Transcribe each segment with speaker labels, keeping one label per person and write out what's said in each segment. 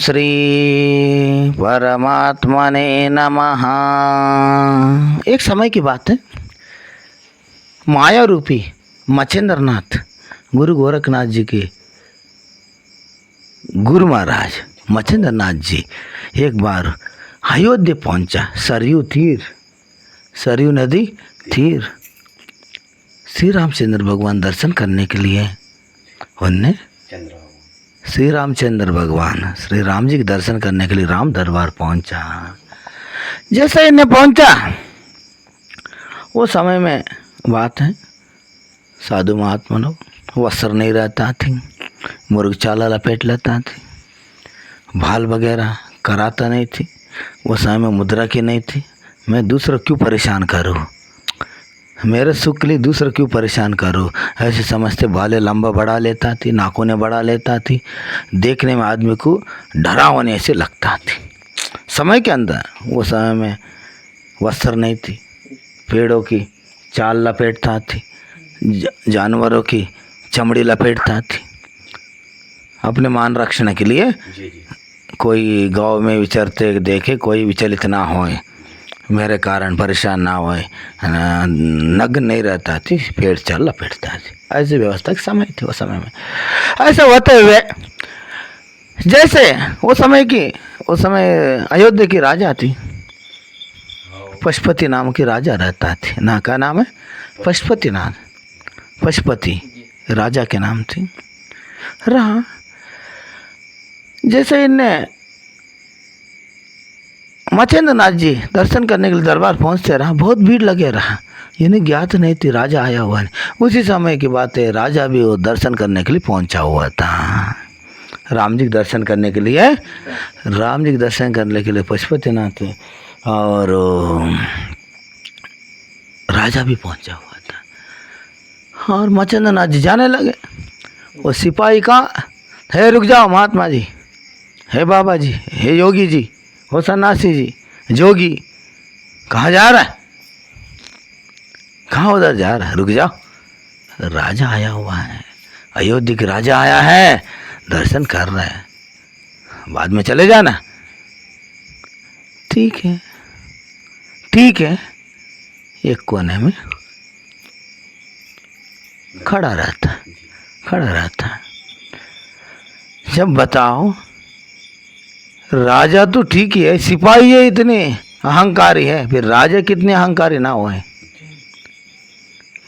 Speaker 1: श्री परमात्मने नमः। एक समय की बात है, माया रूपी मच्छिंद्रनाथ गुरु गोरखनाथ जी के गुरु महाराज मच्छिंद्रनाथ जी एक बार अयोध्या पहुंचा। सरयू नदी तीर श्री रामचंद्र भगवान दर्शन करने के लिए उनने श्री रामचंद्र भगवान श्री राम जी के दर्शन करने के लिए राम दरबार पहुंचा। जैसे इन्हें पहुंचा वो समय में बात है, साधु महात्मा लोग वस्त्र नहीं रहता थी, मुर्ग चाला लपेट लेता थी, भाल वगैरह कराता नहीं थी। वो समय में मुद्रा की नहीं थी। मैं दूसरा क्यों परेशान करूँ, मेरे सुख के लिए दूसरा क्यों परेशान करूँ, ऐसे समझते भाले लंबा बढ़ा लेता थी, नाखूने बढ़ा लेता थी, देखने में आदमी को डरावने ऐसे लगता थी। समय के अंदर वो समय में वस्त्र नहीं थी, पेड़ों की चाल लपेटता थी, जानवरों की चमड़ी लपेटता थी अपने मान रक्षण के लिए। कोई गांव में विचरते देखे कोई विचलित ना होए, मेरे कारण परेशान ना होए, नग्न नहीं रहता थी, पेड़ चाल लपेटता थी। ऐसी व्यवस्था के समय थी वो समय में। ऐसे होते हुए जैसे वो समय अयोध्या की राजा थी, पशुपति नाम की राजा रहता थी ना। क्या नाम है? पशुपति राजा के नाम थी रहा। जैसे इनने मच्छिंद्रनाथ जी दर्शन करने के लिए दरबार पहुंचते रहा, बहुत भीड़ लगे रहा, इन्हें ज्ञात नहीं थी राजा आया हुआ है। उसी समय की बात है, राजा भी वो दर्शन करने के लिए पहुंचा हुआ था, राम जी के दर्शन करने के लिए। राम जी के दर्शन करने के लिए पशुपतिनाथ और राजा भी पहुंचा हुआ था। और मच्छिंद्रनाथ जी जाने लगे। वो सिपाही का है, रुक जाओ महात्मा जी, हे बाबा जी, हे योगी जी, हो सन्यासी जी, जोगी, कहाँ जा रहा है, कहाँ उधर जा रहा है, रुक जाओ, राजा आया हुआ है, अयोध्या के राजा आया है, दर्शन कर रहा है, बाद में चले जाना। ठीक है एक कोने में खड़ा रहता। जब बताओ, राजा तो ठीक ही है, सिपाही है इतने अहंकारी है, फिर राजा कितने अहंकारी ना हुए।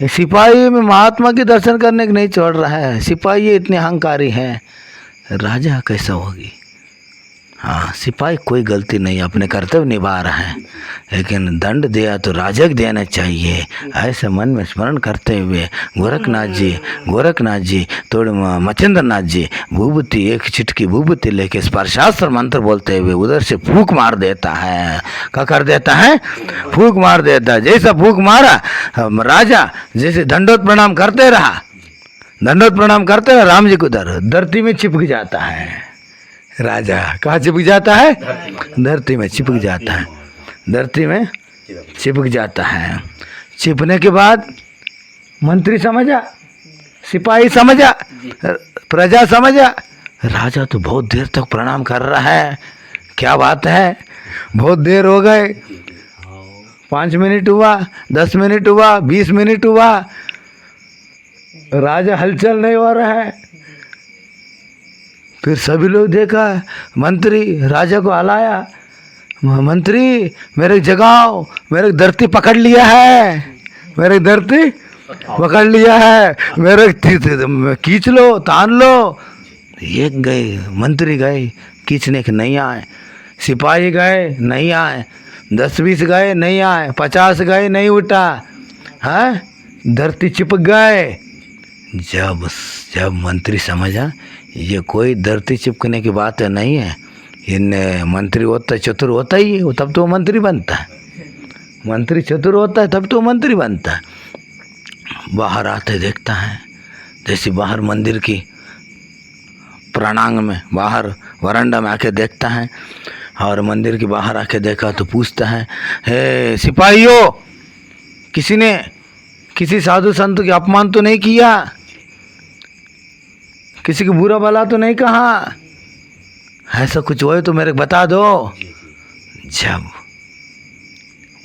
Speaker 1: सिपाही में महात्मा के दर्शन करने के नहीं छोड़ रहा है, सिपाही इतने अहंकारी है, राजा कैसा होगी। हाँ, सिपाही कोई गलती नहीं, अपने कर्तव्य निभा रहा है, लेकिन दंड दिया तो राजा को देना चाहिए। ऐसे मन में स्मरण करते हुए गोरखनाथ जी थोड़े मच्छिंद्रनाथ जी भूभूति, एक चिटकी भूभूति लेके स्पर्शास्त्र मंत्र बोलते हुए उधर से फूंक मार देता है। क्या कर देता है? फूंक मार देता है। जैसा फूंक मारा, राजा जैसे दंडोत प्रणाम करते रहा, राम जी को धरती में चिपक जाता है। राजा कहाँ चिपक जाता है? धरती में चिपक जाता है। चिपने के बाद मंत्री समझा, सिपाही समझा, प्रजा समझा, राजा तो बहुत देर तक प्रणाम कर रहा है, क्या बात है, बहुत देर हो गए, 5 मिनट हुआ, 10 मिनट हुआ, 20 मिनट हुआ, राजा हलचल नहीं हो रहा है। फिर सभी लोग देखा, मंत्री राजा को हलाया, मंत्री मेरे जगाओ, मेरे धरती पकड़ लिया है, मेरे खींच लो, तान लो। एक गए मंत्री, गए खींचने के नहीं आए, सिपाही गए नहीं आए, 10-20 गए नहीं आए, 50 गए नहीं उठा, है धरती चिपक गए। जब मंत्री समझा ये कोई धरती चिपकने की बात नहीं है, इन मंत्री होता चतुर होता ही है, तब तो मंत्री बनता है, मंत्री चतुर होता है तब तो मंत्री बनता है। बाहर आते देखता है, जैसे बाहर मंदिर की प्रांगण में बाहर वरांडा में आके देखता है, और मंदिर के बाहर आके देखा तो पूछता है, हे सिपाहियों, किसी ने किसी साधु संत के अपमान तो नहीं किया, किसी को बुरा भला तो नहीं कहा, ऐसा कुछ हो तो मेरे को बता दो। जब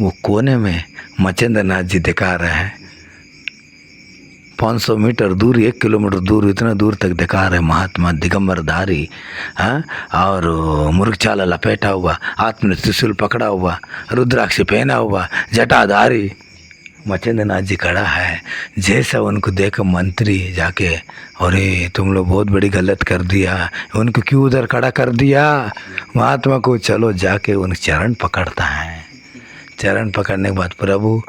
Speaker 1: वो कोने में मच्छिंद्र नाथ जी दिखा रहे हैं, 500 मीटर दूर, 1 किलोमीटर दूर, इतना दूर तक दिखा रहे महात्मा दिगंबरधारी, हाँ, और मुर्गछाला लपेटा हुआ, हाथ में त्रिशूल पकड़ा हुआ, रुद्राक्ष पहना हुआ, जटाधारी मच्छिंद्र नाथ जी खड़ा है। जैसा उनको देख मंत्री जाके, अरे तुम लोग बहुत बड़ी गलत कर दिया, उनको क्यों उधर खड़ा कर दिया महात्मा को, चलो जाके उनके चरण पकड़ता है। चरण पकड़ने के बाद, प्रभु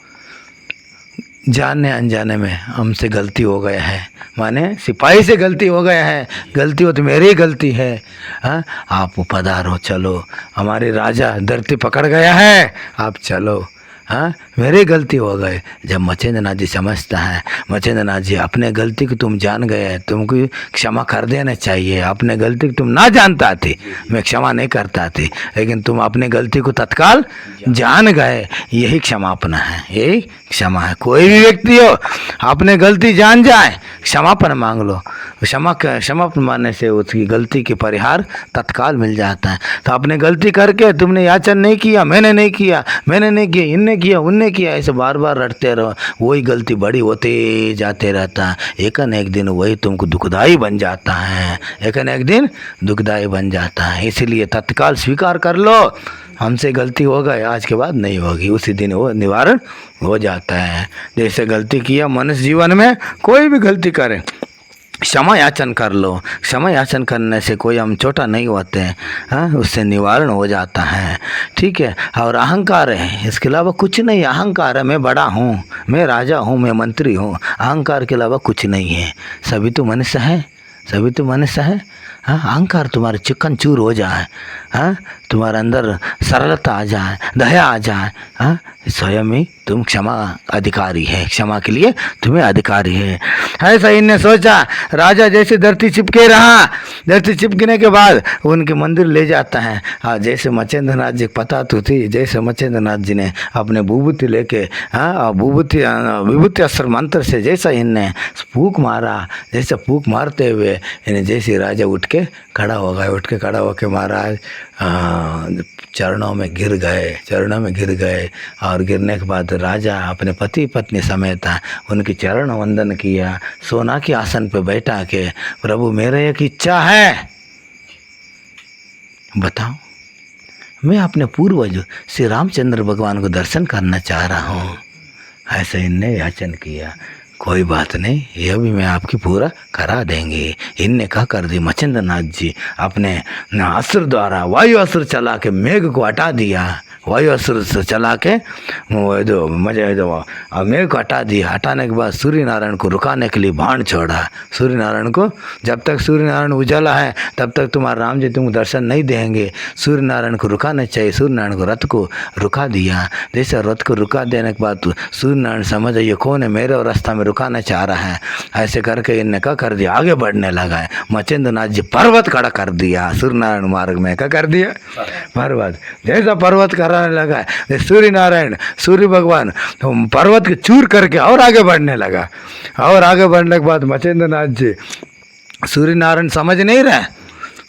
Speaker 1: जानने अनजाने में हमसे गलती हो गया है, माने सिपाही से गलती हो गया है, गलती हो तो मेरी गलती है, हाँ आप पधारो, चलो हमारे राजा धरती पकड़ गया है, आप चलो, हाँ मेरी गलती हो गए। जब मच्छिंद्र नाथ जी समझता है, मच्छिंद्र नाथ जी अपने गलती को तुम जान गए, तुमको क्षमा कर देना चाहिए, अपने गलती को तुम ना जानता थी, मैं क्षमा नहीं करता थी, लेकिन तुम अपने गलती को तत्काल जान गए, यही क्षमापन है, यही क्षमा है। कोई भी व्यक्ति हो अपने गलती जान जाए, क्षमापन मांग लो, क्षमापन मानने से उसकी गलती के परिहार तत्काल मिल जाता है। तो अपने गलती करके तुमने याचन नहीं किया, मैंने नहीं किया, मैंने नहीं किया, इनने किया, उनने किया, ऐसे बार बार रटते रहो, वही गलती बड़ी होते जाते रहता है। एक न एक दिन वही तुमको दुखदाई बन जाता है, एक न एक दिन दुखदाई बन जाता है। इसीलिए तत्काल स्वीकार कर लो, हमसे गलती हो गई, आज के बाद नहीं होगी, उसी दिन वो निवारण हो जाता है। जैसे गलती किया मनुष्य जीवन में, कोई भी गलती करे क्षमा याचन कर लो, क्षमा याचन करने से कोई हम छोटा नहीं होते हैं, हाँ उससे निवारण हो जाता है, ठीक है। और अहंकार है, इसके अलावा कुछ नहीं, अहंकार है, मैं बड़ा हूँ, मैं राजा हूँ, मैं मंत्री हूँ, अहंकार के अलावा कुछ नहीं है। सभी तो मनुष्य है, सभी तो मनुष्य है, हाँ अहंकार तुम्हारे चिकन चूर हो जाए, हाँ तुम्हारे अंदर सरलता आ जाए, दया आ जाए, हाँ स्वयं ही तुम क्षमा अधिकारी है, क्षमा के लिए तुम्हें अधिकारी है। ऐसा इनने सोचा, राजा जैसे धरती चिपके रहा, धरती चिपकने के बाद उनके मंदिर ले जाता है। हाँ जैसे मच्छिंद्र नाथ जी पता तो थी, जैसे मच्छिंद्र नाथ जी ने अपने विभूति लेके, हाँ विभूति अस्त्र मंत्र से जैसा इनने फूंक मारा, जैसे फूंक मारते हुए इन्हें जैसे राजा उठ के खड़ा हो गए, उठ के खड़ा होकर महाराज चरणों में गिर गए, और गिरने के बाद राजा अपने पति पत्नी समेत उनकी चरण वंदन किया, सोना के आसन पे बैठा के, प्रभु मेरे एक इच्छा है, बताओ, मैं अपने पूर्वज श्री रामचंद्र भगवान को दर्शन करना चाह रहा हूँ। ऐसे इनने याचन किया, कोई बात नहीं, यह भी मैं आपकी पूरा करा देंगे। इनने कहा कर दी, मच्छिंद्र नाथ जी अपने अस्त्र द्वारा वायु अस्त्र चला के मेघ को हटा दिया, वायु अस्त्र से चला के मेघ को हटा दिया। हटाने के बाद सूर्य नारायण को रुकाने के लिए बाण छोड़ा, सूर्य नारायण को, जब तक सूर्य नारायण उजाला है तब तक तुम्हारे राम जी तुमको दर्शन नहीं देंगे, सूर्य नारायण को रुकाना चाहिए। सूर्य नारायण को रथ को रुका दिया, जैसे रथ को रुका देने के बाद सूर्य नारायण समझ ये कौन है, मेरे रास्ता में रुकाना चाह रहा है, ऐसे करके इनने क्या कर दिया, आगे बढ़ने लगा है। मच्छिंद्र नाथ जी पर्वत खड़ा कर दिया, सूर्य नारायण मार्ग में क्या कर दिया, पर्वत, जैसा पर्वत कराने लगा सूर्य नारायण, सूर्य भगवान पर्वत के चूर करके और आगे बढ़ने लगा, और आगे बढ़ने के बाद मच्छिंद्र नाथ जी, सूर्य नारायण समझ नहीं रहे,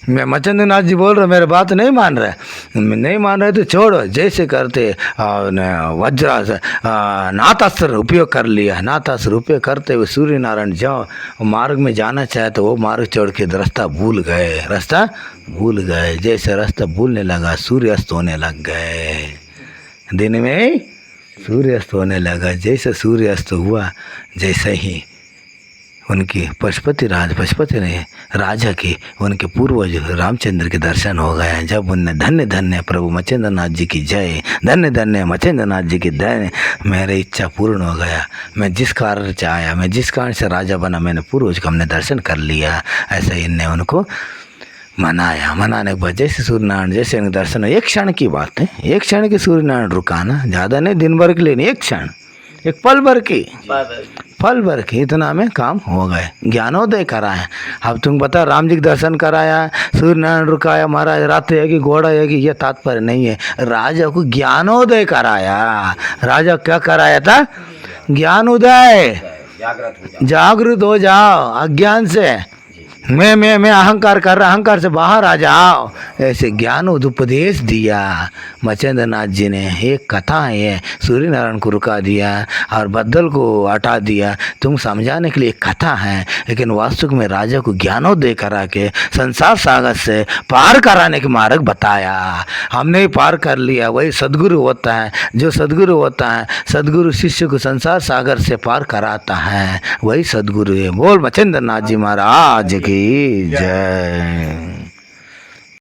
Speaker 1: मैं मच्छिंद्र नाथ जी बोल रहे मेरे बात नहीं मान रहे तो छोड़ो, जैसे करते वज्र नाथास्त्र उपयोग कर लिया, नाथास्त्र उपयोग करते हुए सूर्य नारायण जो मार्ग में जाना चाहे तो वो मार्ग छोड़ के रास्ता भूल गए। जैसे रास्ता भूलने लगा, सूर्यास्त होने लग गए, दिन में सूर्यास्त होने लगा। जैसे सूर्यास्त हुआ, जैसे ही उनकी पशुपति ने राजा की उनके पूर्वज रामचंद्र के दर्शन हो गए। जब उनने धन्य धन्य प्रभु मच्छिंद्र नाथ जी की जय, धन्य धन्य मच्छिंद्र नाथ जी की दया, मेरी इच्छा पूर्ण हो गया, मैं जिस कारण से आया, मैं जिस कारण से राजा बना, मैंने पूर्वज का हमने दर्शन कर लिया। ऐसे इनने उनको मनाया। मनाने के बाद जैसे सूर्य नारायण, जैसे इनके दर्शन, एक क्षण की बात है, एक क्षण की सूर्य नारायण रुकाना, ज़्यादा नहीं, दिन भर के लिए नहीं, एक क्षण, एक पल भर की इतना में काम हो गए, ज्ञानोदय कराया। अब तुम बता, राम जी के दर्शन कराया, सूर्य नारायण रुकाया, महाराज रात है कि घोड़ा है कि यह तात्पर्य नहीं है, राजा को ज्ञानोदय कराया। राजा क्या कराया था, ज्ञानोदय, जागृत हो जाओ अज्ञान से, मैं अहंकार कर रहा, अहंकार से बाहर आ जाओ, ऐसे ज्ञान उपदेश दिया मच्छिंद्र नाथ जी ने। एक कथा है ये, सूर्य नारायण को रुका दिया और बद्दल को हटा दिया, तुम समझाने के लिए एक कथा है, लेकिन वास्तविक में राजा को ज्ञानोदय करा के संसार सागर से पार कराने के मार्ग बताया। हमने ही पार कर लिया, वही सदगुरु होता है। जो सदगुरु होता है, सदगुरु शिष्य को संसार सागर से पार कराता है, वही सदगुरु है। बोल मच्छिंद्र नाथ जी महाराज की जय।